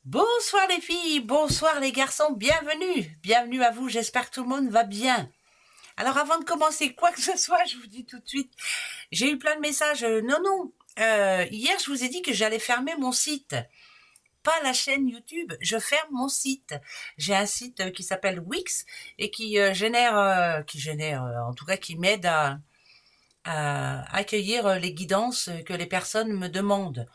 Bonsoir les filles, bonsoir les garçons, bienvenue à vous, j'espère que tout le monde va bien. Alors avant de commencer quoi que ce soit, je vous dis tout de suite, j'ai eu plein de messages, hier je vous ai dit que j'allais fermer mon site, pas la chaîne YouTube, je ferme mon site. J'ai un site qui s'appelle Wix et qui en tout cas qui m'aide à accueillir les guidances que les personnes me demandent.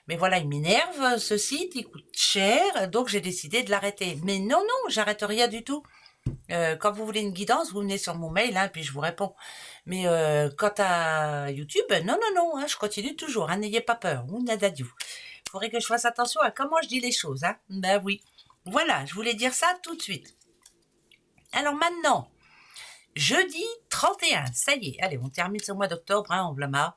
Mais voilà, il m'énerve, ce site, il coûte cher, donc j'ai décidé de l'arrêter. Mais non, j'arrête rien du tout. Quand vous voulez une guidance, vous venez sur mon mail, puis je vous réponds. Mais quant à YouTube, non, je continue toujours, n'ayez pas peur, ou nadadiou. Il faudrait que je fasse attention à comment je dis les choses, Ben oui. Voilà, je voulais dire ça tout de suite. Alors maintenant, jeudi 31, ça y est, allez, on termine ce mois d'octobre, on blâma.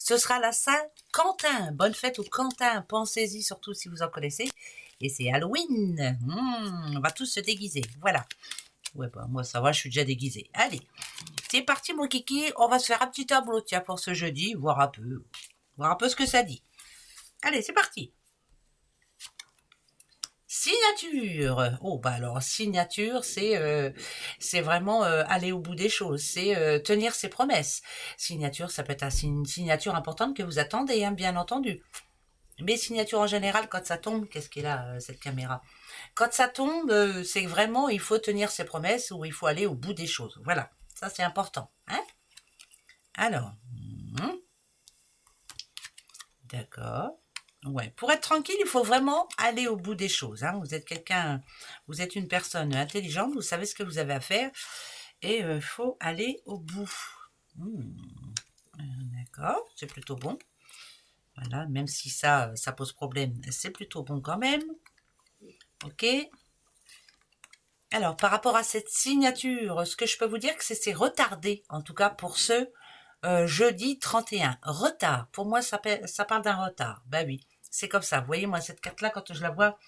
Ce sera la Saint-Quentin. Bonne fête au Quentin. Pensez-y surtout si vous en connaissez. Et c'est Halloween. On va tous se déguiser. Voilà. Ouais, bah, moi ça va, je suis déjà déguisée. Allez, c'est parti mon kiki. On va se faire un petit tableau, tiens, pour ce jeudi. Voir un peu ce que ça dit. Allez, c'est parti. Signature. Oh bah alors signature, c'est vraiment aller au bout des choses, c'est tenir ses promesses. Signature, ça peut être une signature importante que vous attendez, bien entendu. Mais signature en général, quand ça tombe, qu'est-ce qu'il a cette caméra? Quand ça tombe, c'est vraiment il faut tenir ses promesses ou il faut aller au bout des choses. Voilà, ça c'est important, Alors, d'accord. Ouais, pour être tranquille, il faut vraiment aller au bout des choses. Vous êtes vous êtes une personne intelligente, vous savez ce que vous avez à faire et il faut aller au bout. D'accord, c'est plutôt bon. Voilà, même si ça pose problème, c'est plutôt bon quand même. Ok. Alors, par rapport à cette signature, ce que je peux vous dire, que c'est retardé, en tout cas pour ce jeudi 31. Retard, pour moi, ça parle d'un retard. Ben oui. C'est comme ça. Vous voyez, moi, cette carte-là, quand je la vois,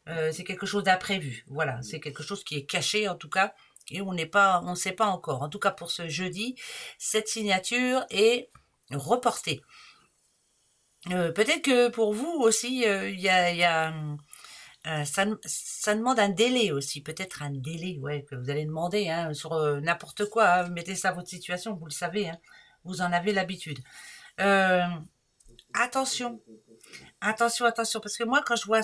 c'est quelque chose d'imprévu. Voilà, c'est quelque chose qui est caché, en tout cas, et on ne sait pas encore. En tout cas, pour ce jeudi, cette signature est reportée. Peut-être que pour vous aussi, ça demande un délai aussi, peut-être un délai, que vous allez demander sur n'importe quoi. Mettez ça à votre situation, vous le savez, vous en avez l'habitude. Attention, parce que moi, quand je vois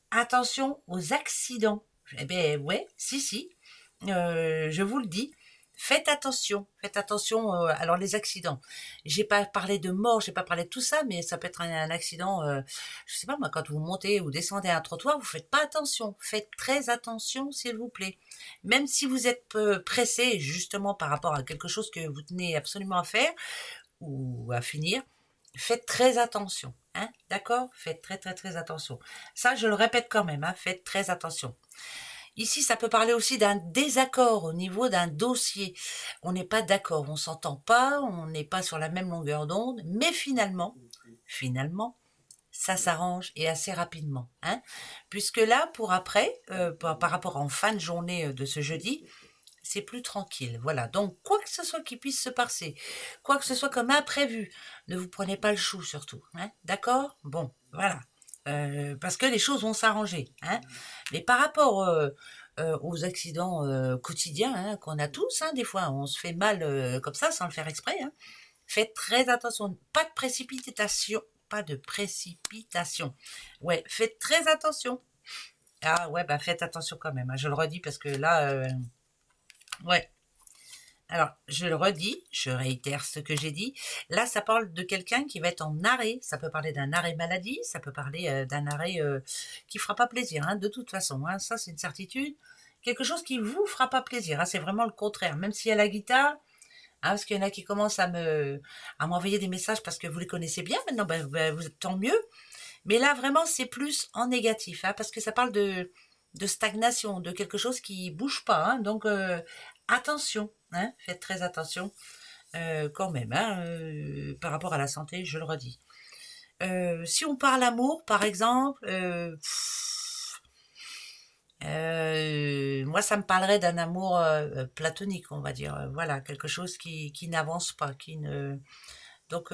attention aux accidents, eh ben ouais, si, je vous le dis, faites attention. Alors les accidents, j'ai pas parlé de mort, j'ai pas parlé de tout ça, mais ça peut être un accident, je sais pas moi, quand vous montez ou descendez un trottoir, vous faites pas attention, faites très attention s'il vous plaît. Même si vous êtes pressé justement par rapport à quelque chose que vous tenez absolument à faire ou à finir, faites très attention, d'accord? Faites très attention. Ça, je le répète quand même, faites très attention. Ici, ça peut parler aussi d'un désaccord au niveau d'un dossier. On n'est pas d'accord, on s'entend pas, on n'est pas sur la même longueur d'onde, mais finalement, ça s'arrange et assez rapidement, puisque là, pour après, par rapport en fin de journée de ce jeudi, c'est plus tranquille. Voilà, donc quoi que ce soit qui puisse se passer, quoi que ce soit comme imprévu, ne vous prenez pas le chou surtout, d'accord? Bon, voilà, parce que les choses vont s'arranger, mais par rapport aux accidents quotidiens qu'on a tous, des fois on se fait mal comme ça sans le faire exprès, faites très attention, pas de précipitation, ouais, faites très attention. Ah ouais, bah faites attention quand même, je le redis parce que là, ouais. Alors, je le redis, je réitère ce que j'ai dit. Là, ça parle de quelqu'un qui va être en arrêt. Ça peut parler d'un arrêt maladie, ça peut parler d'un arrêt qui fera pas plaisir, de toute façon. Ça, c'est une certitude. Quelque chose qui vous fera pas plaisir. C'est vraiment le contraire. Même s'il y a la guitare, parce qu'il y en a qui commencent à m'envoyer des messages parce que vous les connaissez bien maintenant, vous êtes tant mieux. Mais là, vraiment, c'est plus en négatif, parce que ça parle de stagnation, de quelque chose qui bouge pas. Donc, attention, faites très attention quand même, par rapport à la santé, je le redis. Si on parle amour, par exemple, moi, ça me parlerait d'un amour platonique, on va dire. Voilà, quelque chose qui n'avance pas, qui ne... Donc,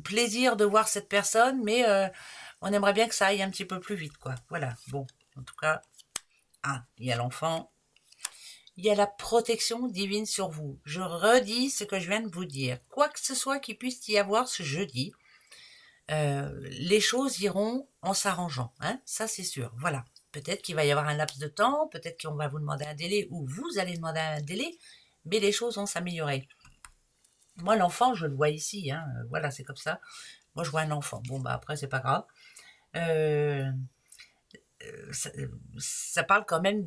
plaisir de voir cette personne, mais on aimerait bien que ça aille un petit peu plus vite, quoi. Voilà, bon, en tout cas, il y a l'enfant. Il y a la protection divine sur vous. Je redis ce que je viens de vous dire. Quoi que ce soit qu'il puisse y avoir ce jeudi, les choses iront en s'arrangeant. Hein, ça, c'est sûr. Voilà. Peut-être qu'il va y avoir un laps de temps, peut-être qu'on va vous demander un délai ou vous allez demander un délai, mais les choses vont s'améliorer. Moi, l'enfant, je le vois ici. Hein, voilà, c'est comme ça. Moi, je vois un enfant. Bon, bah après, c'est pas grave. Ça parle quand même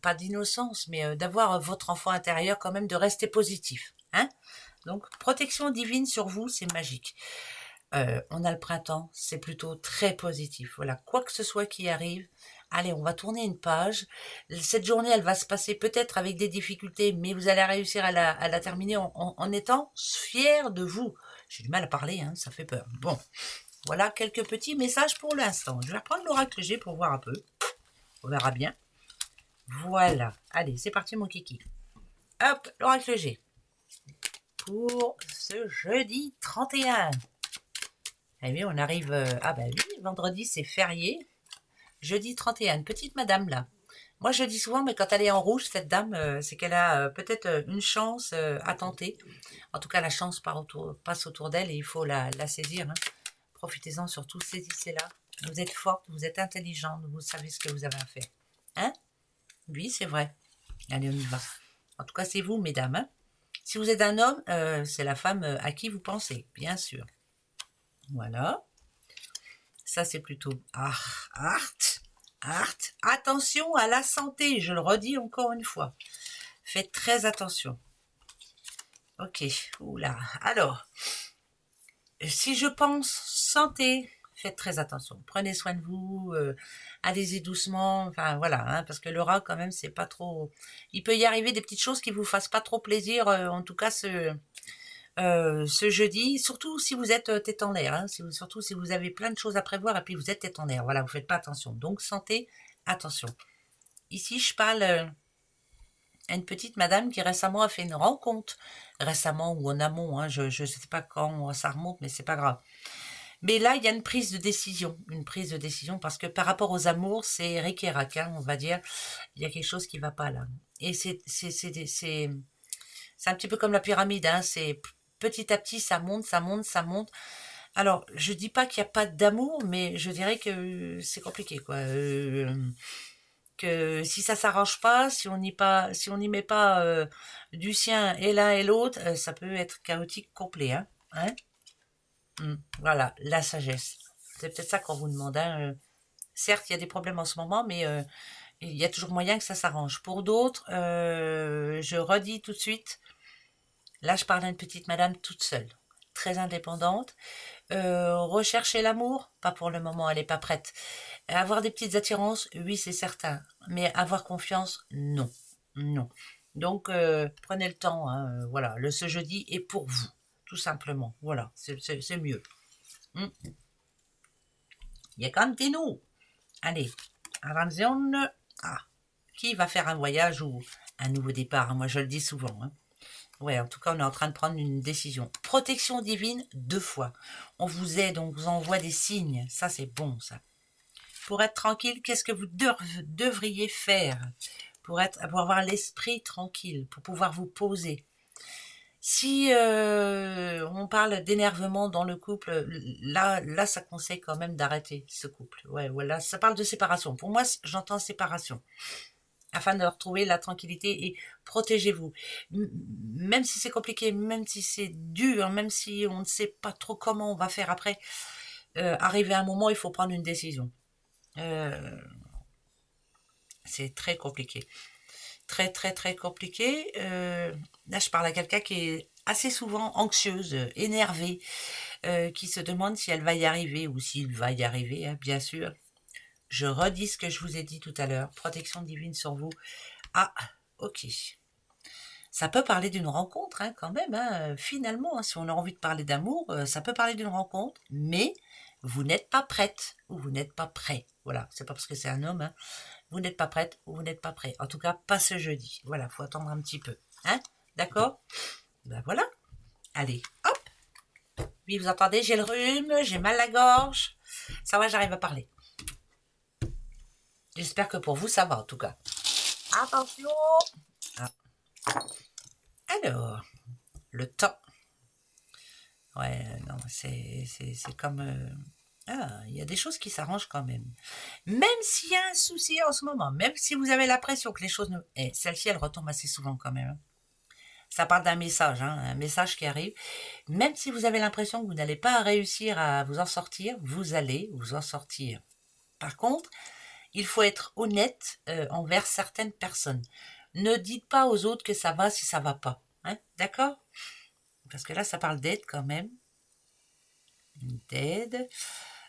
pas d'innocence, mais d'avoir votre enfant intérieur quand même, de rester positif. Hein, donc, protection divine sur vous, c'est magique. On a le printemps, c'est plutôt très positif. Voilà, quoi que ce soit qui arrive, allez, on va tourner une page. Cette journée, elle va se passer peut-être avec des difficultés, mais vous allez réussir à la terminer en étant fier de vous. J'ai du mal à parler, hein, ça fait peur. Bon, voilà quelques petits messages pour l'instant. Je vais reprendre l'oracle G pour voir un peu. On verra bien. Voilà, allez, c'est parti mon kiki. Hop, l'oracle G. Pour ce jeudi 31. Eh bien, on arrive... ah ben oui, vendredi, c'est férié. Jeudi 31, petite madame, là. Moi, je dis souvent, mais quand elle est en rouge, cette dame, c'est qu'elle a peut-être une chance à tenter. En tout cas, la chance passe autour d'elle et il faut la saisir. Hein. Profitez-en surtout, saisissez-la. Vous êtes forte, vous êtes intelligente, vous savez ce que vous avez à faire. Hein? Oui, c'est vrai. Allez, on y va. En tout cas, c'est vous, mesdames. Hein. Si vous êtes un homme, c'est la femme à qui vous pensez, bien sûr. Voilà. Ça, c'est plutôt art. Attention à la santé, je le redis encore une fois. Faites très attention. Ok, oula. Alors, si je pense santé, faites très attention. Prenez soin de vous, allez-y doucement. Enfin, voilà, hein, parce que l'aura, quand même, c'est pas trop... Il peut y arriver des petites choses qui vous fassent pas trop plaisir, en tout cas, ce jeudi, surtout si vous êtes tête en l'air, hein, surtout si vous avez plein de choses à prévoir et puis vous êtes tête en l'air, voilà, vous faites pas attention. Donc santé, attention. Ici, je parle à une petite madame qui récemment a fait une rencontre, récemment ou en amont, hein, je ne sais pas quand ça remonte, mais c'est pas grave. Mais là, il y a une prise de décision, parce que par rapport aux amours, c'est Rick et Rack, hein, on va dire, il y a quelque chose qui va pas là. Et c'est un petit peu comme la pyramide, hein, c'est petit à petit, ça monte, ça monte, ça monte. Alors, je dis pas qu'il n'y a pas d'amour, mais je dirais que c'est compliqué, quoi. Que si ça s'arrange pas, si on n'y met pas du sien et l'un et l'autre, ça peut être chaotique complet, hein. Voilà, la sagesse. C'est peut-être ça qu'on vous demande. Hein. Certes, il y a des problèmes en ce moment, mais il y a toujours moyen que ça s'arrange. Pour d'autres, je redis tout de suite, là, je parle d'une petite madame toute seule, très indépendante. Rechercher l'amour, pas pour le moment, elle n'est pas prête. Avoir des petites attirances, oui, c'est certain. Mais avoir confiance, non. Non. Donc, prenez le temps. Hein, voilà, ce jeudi est pour vous, tout simplement. Voilà, c'est mieux. Il y a Cantino. Allez, attention. Qui va faire un voyage ou un nouveau départ? Moi, je le dis souvent. Hein. Ouais, en tout cas, on est en train de prendre une décision. Protection divine, 2 fois. On vous aide, on vous envoie des signes. Ça, c'est bon, ça. Pour être tranquille, qu'est-ce que vous devriez faire pour avoir l'esprit tranquille, pour pouvoir vous poser? Si on parle d'énervement dans le couple, là, ça conseille quand même d'arrêter ce couple. Ouais, voilà, ça parle de séparation. Pour moi, j'entends séparation. Afin de retrouver la tranquillité et protégez-vous. Même si c'est compliqué, même si c'est dur, même si on ne sait pas trop comment on va faire après, arrivé à un moment, il faut prendre une décision. C'est très compliqué. Très, très, très compliqué. Là, je parle à quelqu'un qui est assez souvent anxieuse, énervée, qui se demande si elle va y arriver ou s'il va y arriver, hein, bien sûr. Je redis ce que je vous ai dit tout à l'heure. Protection divine sur vous. Ah, ok. Ça peut parler d'une rencontre, hein, quand même. Hein. Finalement, hein, si on a envie de parler d'amour, ça peut parler d'une rencontre, mais vous n'êtes pas prête ou vous n'êtes pas prêt. Voilà, c'est pas parce que c'est un homme. Hein. Vous n'êtes pas prête ou vous n'êtes pas prêt. En tout cas, pas ce jeudi. Voilà, faut attendre un petit peu. Hein. D'accord? Ben voilà. Allez, hop. Oui, vous entendez, j'ai le rhume, j'ai mal à la gorge. Ça va, j'arrive à parler. J'espère que pour vous, ça va en tout cas. Attention. Ah. Alors, le temps. Ouais, non, c'est comme... Ah, il y a des choses qui s'arrangent quand même. Même s'il y a un souci en ce moment, même si vous avez l'impression que les choses ne... Eh, celle-ci, elle retombe assez souvent quand même. Ça part d'un message, hein, un message qui arrive. Même si vous avez l'impression que vous n'allez pas réussir à vous en sortir, vous allez vous en sortir. Par contre, il faut être honnête envers certaines personnes. Ne dites pas aux autres que ça va si ça va pas. Hein, d'accord? Parce que là, ça parle d'aide quand même. D'aide.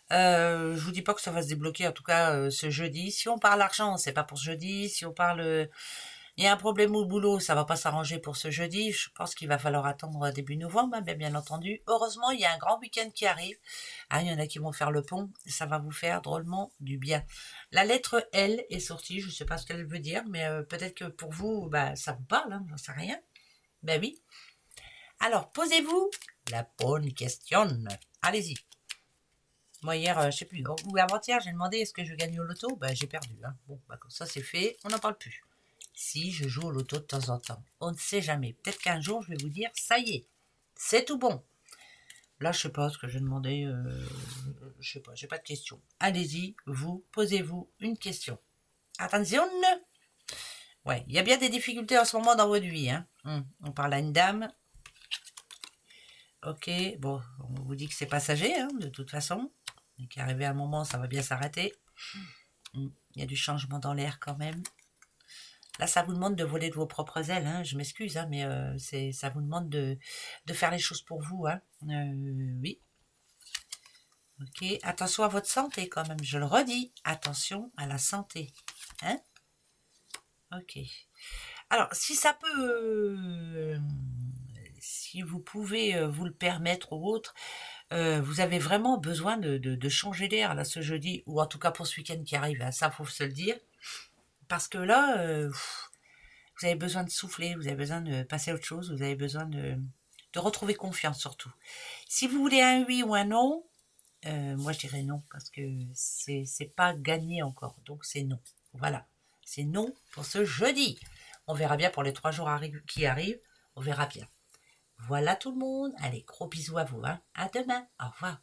Je vous dis pas que ça va se débloquer, en tout cas, ce jeudi. Si on parle argent, c'est pas pour ce jeudi. Si on parle... il y a un problème au boulot, ça va pas s'arranger pour ce jeudi. Je pense qu'il va falloir attendre début novembre, hein, bien entendu. Heureusement, il y a un grand week-end qui arrive. Ah, il y en a qui vont faire le pont. Ça va vous faire drôlement du bien. La lettre L est sortie. Je ne sais pas ce qu'elle veut dire, mais peut-être que pour vous, bah, ça vous parle. Hein, j'en sais rien. Ben oui. Alors, posez-vous la bonne question. Allez-y. Moi, hier, je sais plus, ou avant-hier, j'ai demandé est-ce que je gagne au loto. Ben, j'ai perdu. Hein. Bon, bah, comme ça, c'est fait. On n'en parle plus. Si je joue au loto de temps en temps, on ne sait jamais. Peut-être qu'un jour, je vais vous dire, ça y est, c'est tout bon. Là, je sais pas ce que j'ai demandé. Je sais pas, j'ai pas de question. Allez-y, vous, posez-vous une question. Attention. Ouais, il y a bien des difficultés en ce moment dans votre vie. Hein. On parle à une dame. Ok, bon, on vous dit que c'est passager, hein, de toute façon. Et qu'arrivé à un moment, ça va bien s'arrêter. Il y a du changement dans l'air quand même. Là, ça vous demande de voler de vos propres ailes. Hein. Je m'excuse, hein, mais ça vous demande de faire les choses pour vous. Hein. Oui. Ok. Attention à votre santé quand même. Je le redis. Attention à la santé. Hein. Ok. Alors, si ça peut... si vous pouvez vous le permettre ou autre, vous avez vraiment besoin de changer d'air là ce jeudi, ou en tout cas pour ce week-end qui arrive. Hein, ça, faut se le dire. Parce que là... vous avez besoin de souffler, vous avez besoin de passer à autre chose, vous avez besoin de retrouver confiance surtout. Si vous voulez un oui ou un non, moi je dirais non, parce que c'est pas gagné encore, donc c'est non. Voilà, c'est non pour ce jeudi. On verra bien pour les 3 jours qui arrivent, on verra bien. Voilà tout le monde, allez, gros bisous à vous, hein. À demain, au revoir.